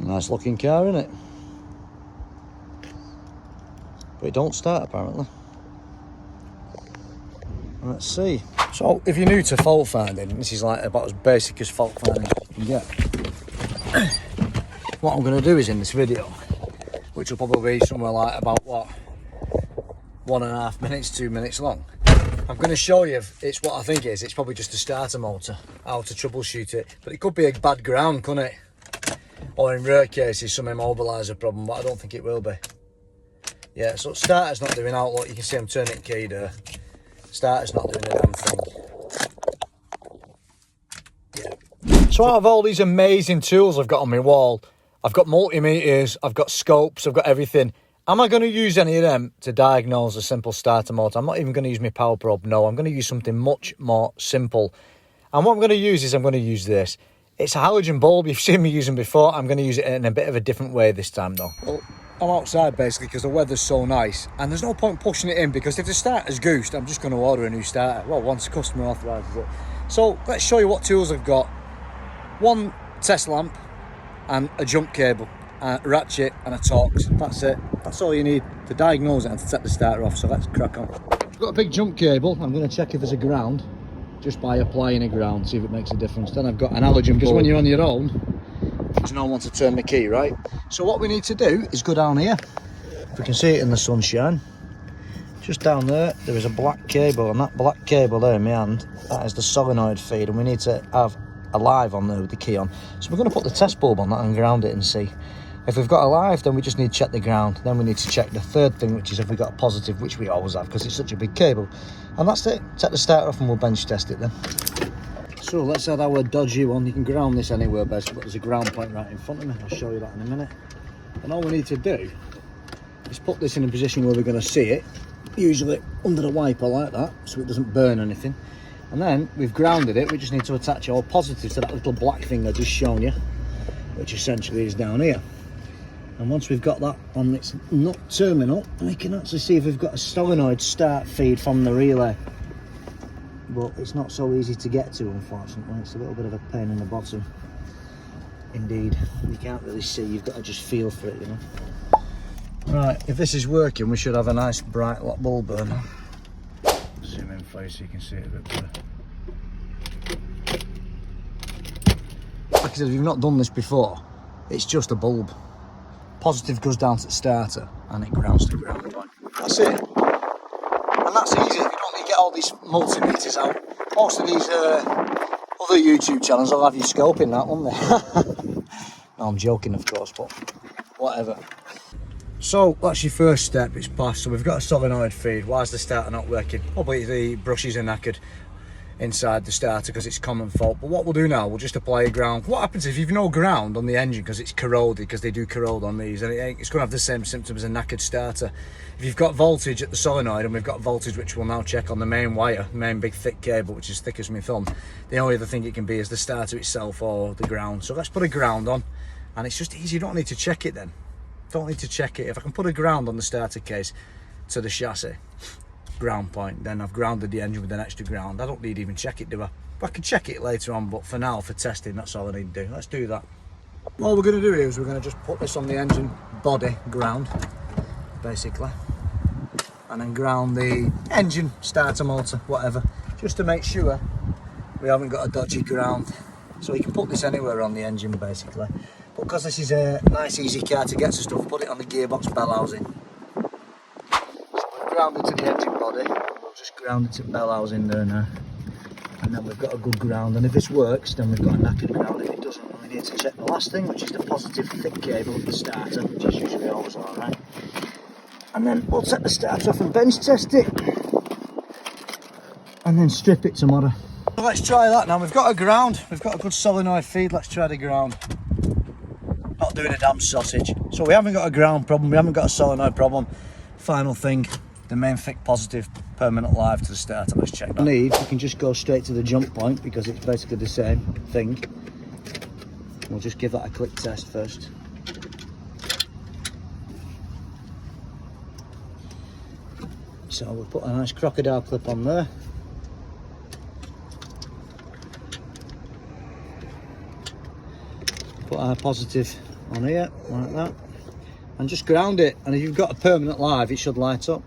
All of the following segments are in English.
Nice looking car, isn't it? But it don't start apparently. Let's see. So if you're new to fault finding, this is like about as basic as fault finding as you can get. What I'm going to do is in this video, which will probably be somewhere like about what, 1.5 minutes, 2 minutes long, I'm going to show you, it's what I think it is, it's probably just a starter motor, how to troubleshoot it. But it could be a bad ground, couldn't it? Or in rare cases some immobiliser problem, but I don't think it will be. Yeah, so starter's not doing out, look, you can see I'm turning key there. Starter's not doing a damn thing. Yeah. So out of all these amazing tools I've got on my wall, I've got multimeters, I've got scopes, I've got everything. Am I going to use any of them to diagnose a simple starter motor? I'm not even going to use my power probe, no. I'm going to use something much more simple. And what I'm going to use is I'm going to use this. It's a halogen bulb you've seen me using before. I'm going to use it in a bit of a different way this time though. Well, I'm outside basically because the weather's so nice and there's no point pushing it in because if the starter's goosed, I'm just going to order a new starter. Well, once the customer authorises it. So let's show you what tools I've got. One test lamp and a jump cable, a ratchet and a Torx. That's it. That's all you need to diagnose it and to set the starter off. So let's crack on. I've got a big jump cable. I'm going to check if there's a ground just by applying a ground, see if it makes a difference. Then I've got an halogen bulb because when you're on your own, there's no one to turn the key, right? So what we need to do is go down here. If we can see it in the sunshine, just down there, there is a black cable, and that black cable there in my hand, that is the solenoid feed, and we need to have a live on there with the key on. So we're going to put the test bulb on that and ground it and see. If we've got a live, then we just need to check the ground. Then we need to check the third thing, which is if we've got a positive, which we always have because it's such a big cable. And that's it. Take the starter off and we'll bench test it then. So let's add our dodgy one. You can ground this anywhere basically, but there's a ground point right in front of me. I'll show you that in a minute. And all we need to do is put this in a position where we're going to see it, usually under the wiper like that, so it doesn't burn anything. And then we've grounded it. We just need to attach our positive to that little black thing I just shown you, which essentially is down here. And once we've got that on its nut terminal, we can actually see if we've got a solenoid start feed from the relay. But it's not so easy to get to, unfortunately. It's a little bit of a pain in the bottom. Indeed, you can't really see, you've got to just feel for it, you know. Right, if this is working, we should have a nice bright bulb burner. Zoom in for you so you can see it a bit better. Like I said, if you've not done this before, it's just a bulb. Positive goes down to the starter and it grounds to ground point. That's it. And that's easy. You don't need to get all these multimeters out. Most of these other YouTube channels will have you scoping that, won't they? No, I'm joking of course, but whatever. So that's your first step, it's passed. So we've got a solenoid feed. Why is the starter not working? Probably the brushes are knackered inside the starter because it's common fault. But what we'll do now, we'll just apply a ground. What happens if you've no ground on the engine because it's corroded, because they do corrode on these, and it's going to have the same symptoms as a knackered starter. If you've got voltage at the solenoid, and we've got voltage which we'll now check on the main wire, main big thick cable which is thick as my thumb, the only other thing it can be is the starter itself or the ground. So let's put a ground on, and it's just easy. You don't need to check it then. Don't need to check it. If I can put a ground on the starter case to the chassis, ground point, then I've grounded the engine with an extra ground. I don't need to even check it, do I? I can check it later on, but for now, for testing, that's all I need to do. Let's do that. All we're going to do here is we're going to just put this on the engine body ground, basically, and then ground the engine, starter motor, whatever, just to make sure we haven't got a dodgy ground. So you can put this anywhere on the engine, basically. But because this is a nice, easy car to get to stuff, put it on the gearbox bell housing. Grounded to the engine body, we'll just ground it to bell housing there now, and then we've got a good ground. And if this works, then we've got a knackered ground. If it doesn't, we need to check the last thing, which is the positive thick cable of the starter, which is usually always alright. And then we'll take the starter off and bench test it, and then strip it tomorrow. So let's try that now. We've got a ground, we've got a good solenoid feed. Let's try the ground. Not doing a damn sausage. So we haven't got a ground problem, we haven't got a solenoid problem. Final thing, the main thick positive permanent live to the starter. Let's check that. We can just go straight to the jump point because it's basically the same thing. We'll just give that a quick test first. So we'll put a nice crocodile clip on there. Put our positive on here, like that. And just ground it. And if you've got a permanent live, it should light up.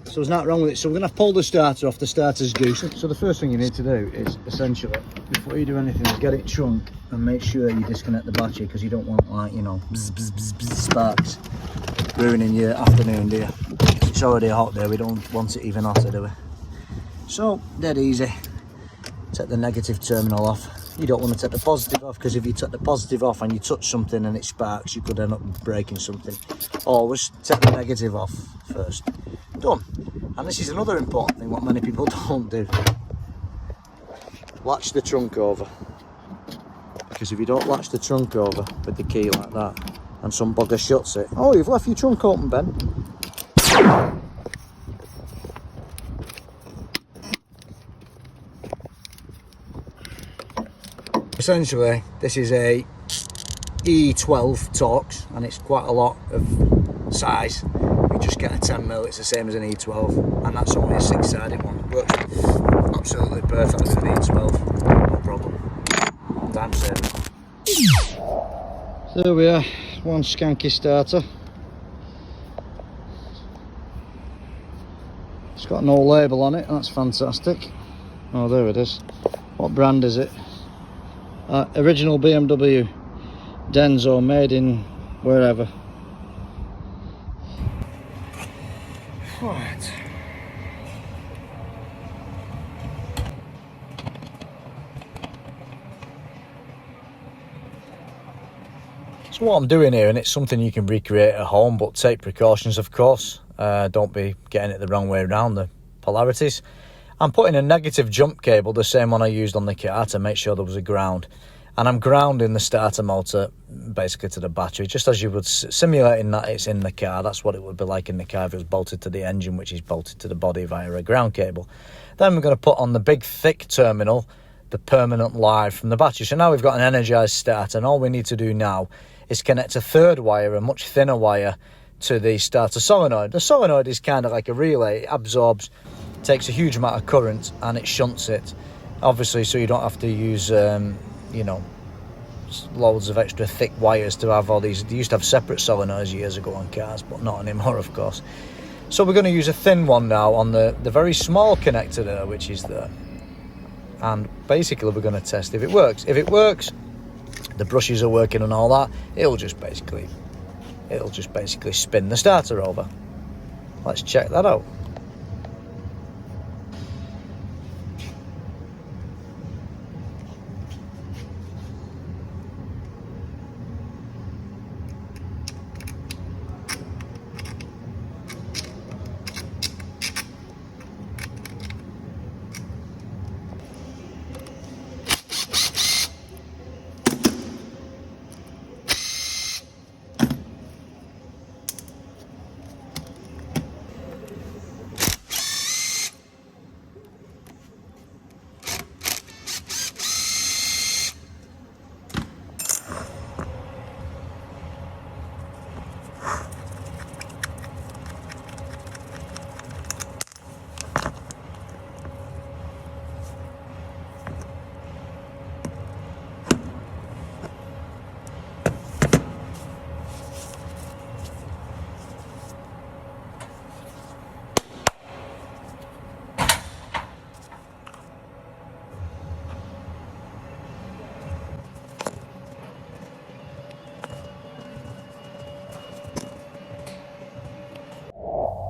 So there's nothing wrong with it. So we're going to pull the starter off. The starter's goose. So the first thing you need to do is, essentially, before you do anything, is get it shrunk and make sure you disconnect the battery, because you don't want, like, you know, bzz, bzz, bzz, bzz, sparks ruining your afternoon, do you? It's already hot there. We don't want it even hotter, do we? So, dead easy. Take the negative terminal off. You don't want to take the positive off, because if you take the positive off and you touch something and it sparks, you could end up breaking something. Always take the negative off first. Done. And this is another important thing, what many people don't do. Latch the trunk over. Because if you don't latch the trunk over with the key like that, and some bugger shuts it, oh, you've left your trunk open, Ben. Essentially, this is a E12 Torx, and it's quite a lot of size. You just get a 10mm, it's the same as an E12, and that's only a 6-sided one. Works absolutely perfect with an E12, no problem. Time saving. So there we are, one skanky starter. It's got no label on it, that's fantastic. Oh, there it is. What brand is it? Original BMW Denso, made in wherever. Right. So what I'm doing here, and it's something you can recreate at home, but take precautions, of course. Don't be getting it the wrong way around, the polarities. I'm putting a negative jump cable, the same one I used on the car, to make sure there was a ground. And I'm grounding the starter motor basically to the battery, just as you would, simulating that it's in the car. That's what it would be like in the car if it was bolted to the engine, which is bolted to the body via a ground cable. Then we're going to put on the big thick terminal the permanent live from the battery. So now we've got an energized starter, and all we need to do now is connect a third wire, a much thinner wire, to the starter solenoid. The solenoid is kind of like a relay. It absorbs, takes a huge amount of current, and it shunts it, obviously, so you don't have to use you know, loads of extra thick wires to have all these. They used to have separate solenoids years ago on cars, but not anymore, of course. So we're going to use a thin one now on the very small connector there, which is there, and basically we're going to test if it works. If it works, the brushes are working and all that, it'll just basically spin the starter over. Let's check that out.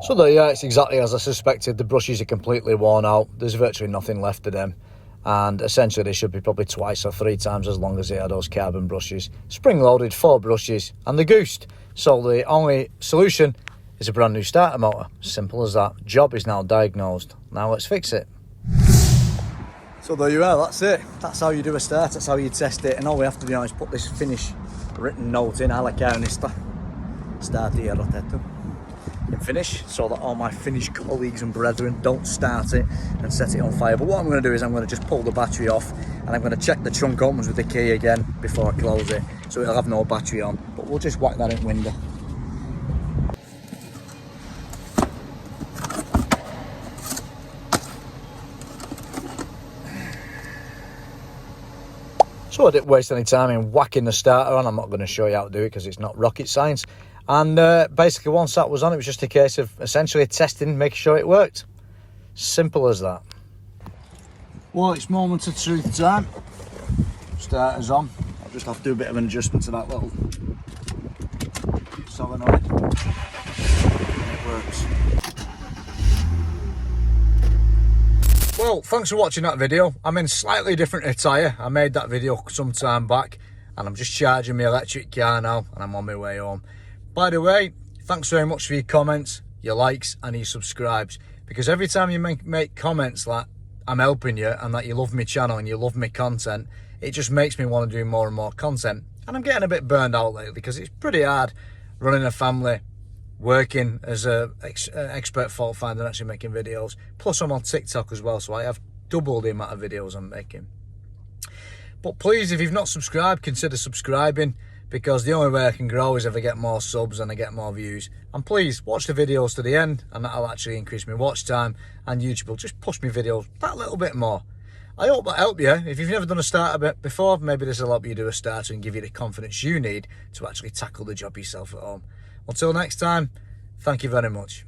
So there you are, it's exactly as I suspected. The brushes are completely worn out. There's virtually nothing left of them. And essentially they should be probably twice or 3 times as long as they are those carbon brushes. Spring loaded, 4 brushes, and they're goosed. So the only solution is a brand new starter motor. Simple as that. Job is now diagnosed. Now let's fix it. So there you are, that's it. That's how you do a start, that's how you test it. And all we have to do now is put this finish written note in, alla carnista. Starti ero tetto. And finish, so that all my Finnish colleagues and brethren don't start it and set it on fire. But what I'm going to do is I'm going to just pull the battery off, and I'm going to check the trunk opens with the key again before I close it, so it'll have no battery on. But we'll just whack that in window. So So I didn't waste any time in whacking the starter on. I'm not going to show you how to do it because it's not rocket science. And basically once that was on, it was just a case of essentially testing, making sure it worked. Simple as that. Well, it's moment of truth time. Starter's on. I'll just have to do a bit of an adjustment to that little solenoid. And it works. Well, thanks for watching that video. I'm in slightly different attire. I made that video some time back and I'm just charging my electric car now and I'm on my way home. By the way, thanks very much for your comments, your likes and your subscribes, because every time you make comments like I'm helping you and that you love my channel and you love my content, it just makes me want to do more and more content. And I'm getting a bit burned out lately because it's pretty hard running a family, working as an expert fault finder and actually making videos. Plus I'm on TikTok as well, so I have double the amount of videos I'm making. But please, if you've not subscribed, consider subscribing, because the only way I can grow is if I get more subs and I get more views. And please watch the videos to the end, and that'll actually increase my watch time, and YouTube will just push my videos that little bit more. I hope that helped you. If you've never done a starter bit before, maybe this will help you do a starter and give you the confidence you need to actually tackle the job yourself at home. Until next time, thank you very much.